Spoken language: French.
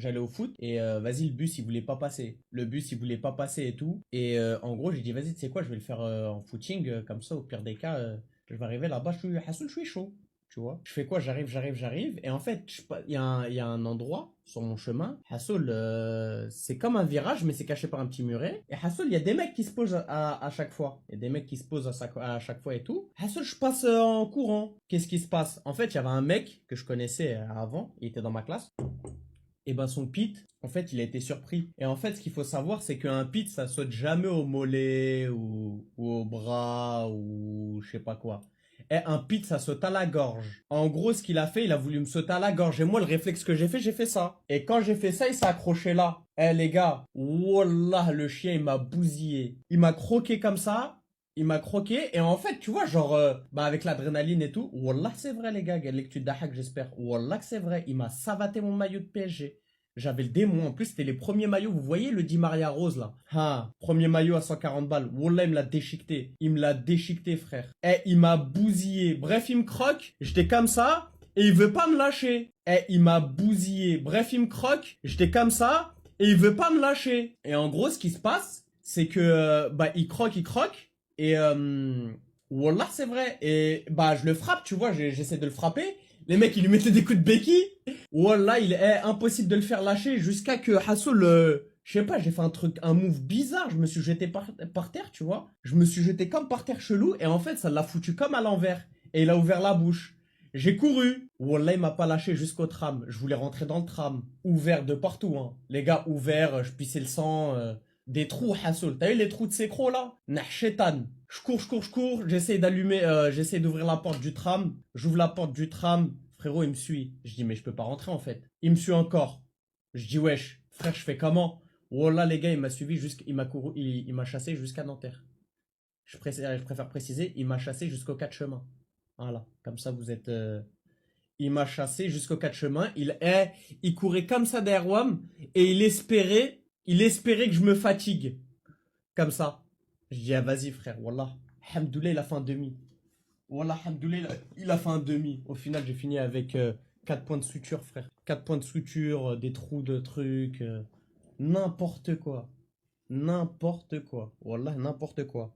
J'allais au foot et vas-y, le bus il voulait pas passer. Le bus il voulait pas passer et tout. Et en gros, j'ai dit, vas-y, tu sais quoi, je vais le faire en footing. Comme ça, au pire des cas, je vais arriver là-bas, Hassoul, je suis chaud. Tu vois, je fais quoi? J'arrive. Et en fait, il y a un endroit sur mon chemin. Hassoul, c'est comme un virage, mais c'est caché par un petit muret. Et Hassoul, il y a des mecs qui se posent à chaque fois. Il y a des mecs qui se posent à chaque fois et tout. Hassoul, je passe en courant. Qu'est-ce qui se passe? En fait, il y avait un mec que je connaissais avant. Il était dans ma classe. Et ben son pit, en fait, il a été surpris. Et en fait, ce qu'il faut savoir, c'est qu'un pit, ça saute jamais au mollet ou au bras ou je sais pas quoi. Et un pit, ça saute à la gorge. En gros, ce qu'il a fait, il a voulu me sauter à la gorge. Et moi, le réflexe que j'ai fait ça. Et quand j'ai fait ça, il s'est accroché là. Eh les gars, wallah, le chien, il m'a bousillé. Il m'a croqué comme ça. Il m'a croqué. Et en fait, tu vois, genre, bah avec l'adrénaline et tout. Wallah, c'est vrai, les gars. Lecture d'Ahak, j'espère. Wallah, que c'est vrai. Il m'a savaté mon maillot de PSG. J'avais le démon. En plus, c'était les premiers maillots. Vous voyez le Di Maria rose là? Ah, premier maillot à 140 balles. Wallah, il me l'a déchiqueté. Il me l'a déchiqueté, frère. Eh, il m'a bousillé. Bref, il me croque. J'étais comme ça. Et il veut pas me lâcher. Eh, il m'a bousillé. Bref, il me croque. J'étais comme ça. Et il veut pas me lâcher. Et en gros, ce qui se passe, c'est que, bah, il croque. Et, Wallah, c'est vrai. Et, bah, je le frappe, tu vois. J'essaie de le frapper. Les mecs, ils lui mettaient des coups de béquille. Wallah, il est impossible de le faire lâcher jusqu'à que Hassoul, je sais pas, j'ai fait un move bizarre. Je me suis jeté par terre, tu vois. Je me suis jeté comme par terre chelou et en fait, ça l'a foutu comme à l'envers. Et il a ouvert la bouche. J'ai couru. Wallah, il m'a pas lâché jusqu'au tram. Je voulais rentrer dans le tram. Ouvert de partout, hein. Les gars, ouvert, je pissais le sang. Des trous, Hassoul. T'as eu les trous de sécro là? Nah, chétan. Je cours. J'essaie d'allumer, j'essaie d'ouvrir la porte du tram. J'ouvre la porte du tram. Frérot, il me suit. Je dis, mais je peux pas rentrer en fait. Il me suit encore. Je dis, wesh, frère, je fais comment? Wallah, les gars, il m'a suivi il m'a couru, il m'a chassé jusqu'à Nanterre. Je préfère préciser, il m'a chassé jusqu'au 4 chemins. Voilà, comme ça vous êtes. Il m'a chassé jusqu'au 4 chemins. Il courait comme ça derrière WAM et il espérait que je me fatigue. Comme ça. Je dis, ah, vas-y, frère, Wallah. Hamdoulah, il a fait un demi. Wallah, Hamdoulilah, il a fait un demi. Au final, j'ai fini avec 4 points de suture, frère. 4 points de suture, des trous de trucs. N'importe quoi. N'importe quoi. Wallah, n'importe quoi.